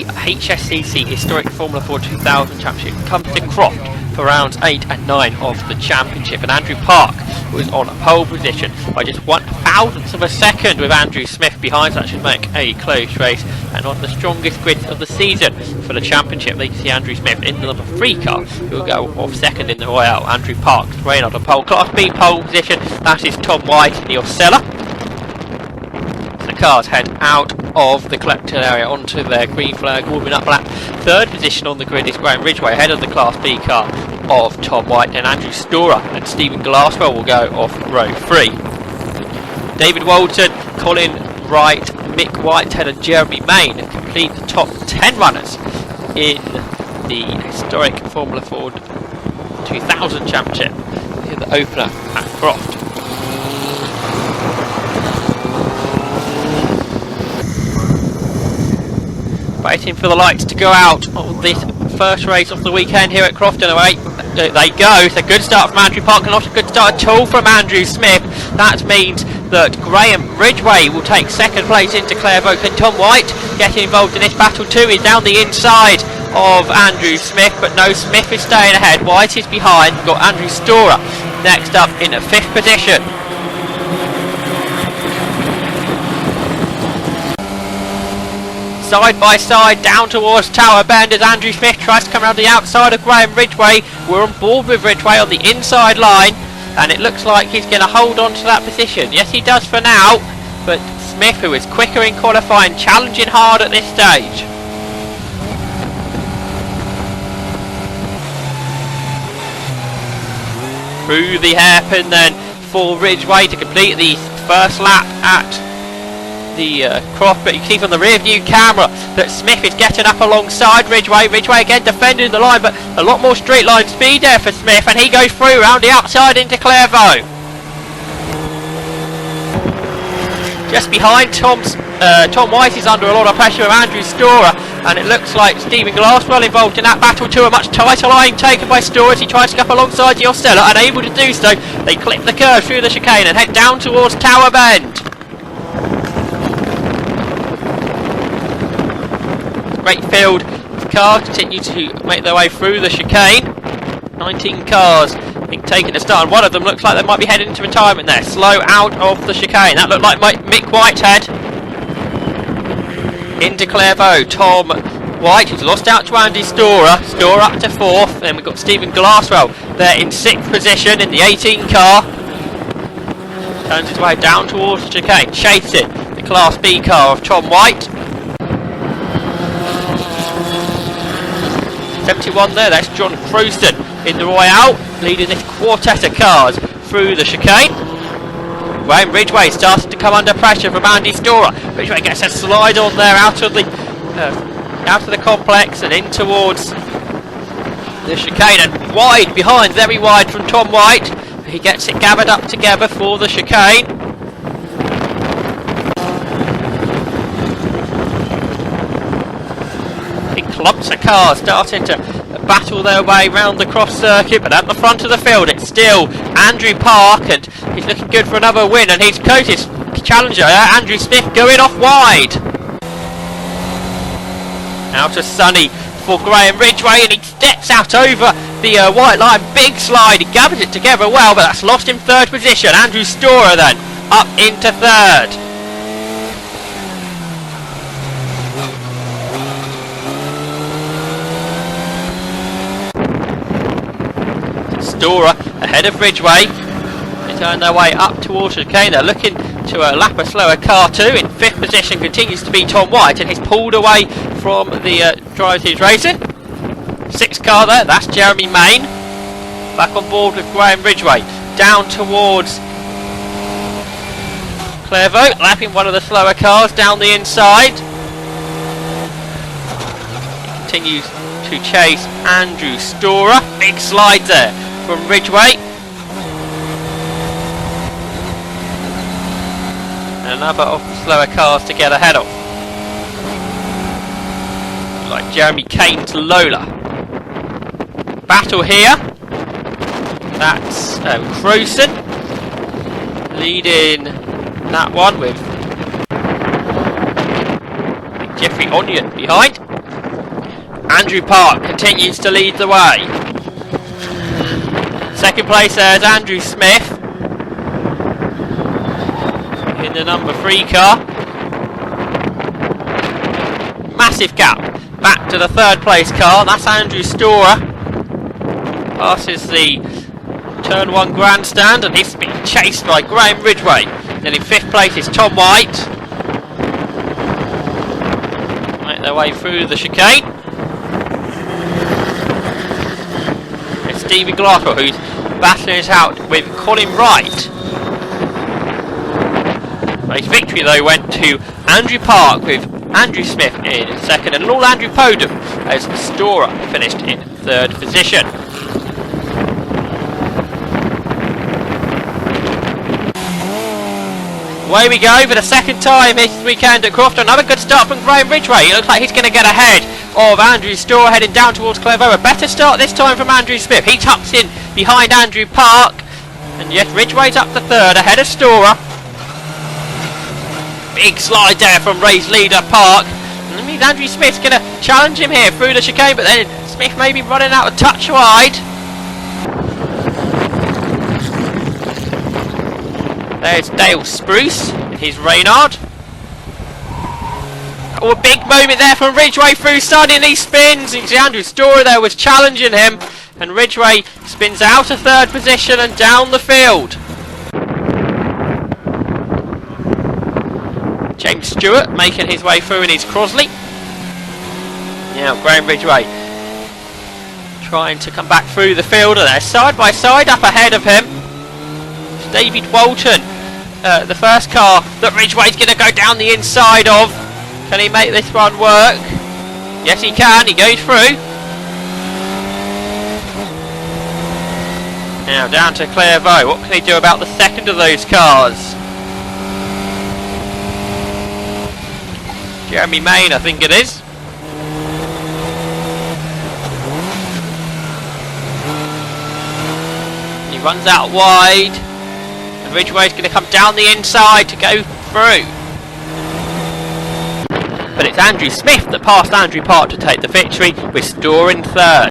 the HSCC Historic Formula Ford 2000 Championship comes to Croft for rounds 8 and 9 of the championship, and Andrew Park was on pole position by just 1/1000th of a second, with Andrew Smith behind. So that should make a close race and one of the strongest grids of the season for the championship. They can see Andrew Smith in the number 3 car, who will go off second in the Royale. Andrew Park spraying on the pole, Class B pole position. That is Tom White in the Osella. The cars head out of the collector area onto their green flag warming up lap. Third position on the grid is Graham Ridgway, ahead of the Class B car of Tom White, and Andrew Storer and Stephen Glasswell will go off row 3. David Walton, Colin Wright, Mick Whitehead and Jeremy Main complete the top 10 runners in the historic Formula Ford 2000 Championship. Here's the opener at Croft. Waiting for the lights to go out on this first race of the weekend here at Croft. Anyway, they go. It's a good start from Andrew Park, and not a good start at all from Andrew Smith. That means that Graham Ridgway will take second place into Clairvaux, and Tom White getting involved in this battle too. He's down the inside of Andrew Smith, but no, Smith is staying ahead. White is behind. We've got Andrew Storer next up in a 5th position. Side by side down towards Tower Bend as Andrew Smith tries to come around the outside of Graham Ridgway. We're on board with Ridgway on the inside line, and it looks like he's going to hold on to that position. Yes, he does for now, but Smith, who is quicker in qualifying, challenging hard at this stage. Through the hairpin then for Ridgway to complete the first lap at the Croft, but you can see from the rear view camera that Smith is getting up alongside Ridgway. Ridgway again defending the line, but a lot more straight line speed there for Smith, and he goes through round the outside into Clairvaux. Just behind Tom White is under a lot of pressure of Andrew Storer, and it looks like Stephen Glasswell involved in that battle too. A much tighter line taken by Storer as he tries to go up alongside the Osella, unable to do so. They clip the curve through the chicane and head down towards Tower Bend. Great field of cars continue to make their way through the chicane. 19 cars being taken to start, and one of them looks like they might be heading into retirement there. Slow out of the chicane. That looked like Mick Whitehead. Into Clairvaux, Tom White, who's lost out to Andy Storer. Storer up to 4th. Then we've got Stephen Glasswell there in 6th position in the 18 car. Turns his way down towards the chicane, chasing the Class B car of Tom White. 71 there, that's John Crewston in the Royale, leading this quartet of cars through the chicane. Graham Ridgway started to come under pressure from Andy Storer. Ridgway gets a slide on there out of the complex and in towards the chicane, and wide behind, very wide from Tom White. He gets it gathered up together for the chicane. Clumps of cars starting to battle their way round the Croft circuit, but at the front of the field it's still Andrew Park, and he's looking good for another win, and he's closest challenger Andrew Smith going off wide. Out to Sunny for Graham Ridgway, and he steps out over the white line. Big slide, he gathers it together well, but that's lost him 3rd position. Andrew Storer then up into 3rd. Storer ahead of Ridgway. They turn their way up towards the chicane. They're looking to lap a slower car too. In 5th position continues to be Tom White, and he's pulled away from the driver who's racing. 6th car there, that's Jeremy Main. Back on board with Graham Ridgway. Down towards Clairvaux, lapping one of the slower cars down the inside. He continues to chase Andrew Storer. Big slide there from Ridgway. And another of the slower cars to get ahead of. Like Jeremy Kane to Lola. Battle here. That's Crewson leading that one with Jeffrey Onion behind. Andrew Park continues to lead the way. Second place there is Andrew Smith in the number 3 car. Massive gap back to the third place car. That's Andrew Storer. Passes the turn 1 grandstand and he's being chased by Graham Ridgway. Then in 5th place is Tom White. Make their way through the chicane. It's Stevie Glasgow who's battling it out with Colin Wright. His victory though went to Andrew Park with Andrew Smith in 2nd and Lord Andrew Podum as Storer finished in 3rd position. Away we go for the second time this weekend at Croft. Another good start from Graham Ridgway. It looks like he's going to get ahead of Andrew Storer heading down towards Clevo. A better start this time from Andrew Smith. He tucks in behind Andrew Park. And yes, Ridgway's up to 3rd ahead of Storer. Big slide there from race leader Park. And that means Andrew Smith's going to challenge him here through the chicane. But then Smith may be running out a touch wide. There's Dale Spruce in his Reynard. Oh, a big moment there from Ridgway through suddenly spins. You can see Andrew Storer there was challenging him. And Ridgway spins out of 3rd position and down the field. James Stewart making his way through in his Crosley. Now Graham Ridgway trying to come back through the field. They're side by side up ahead of him. It's David Walton, the first car that Ridgway's going to go down the inside of. Can he make this one work? Yes he can, he goes through. Now down to Clairvaux. What can he do about the second of those cars? Jeremy Main, I think it is. He runs out wide. And Ridgway's going to come down the inside to go through. But it's Andrew Smith that passed Andrew Park to take the victory, with Storer in 3rd.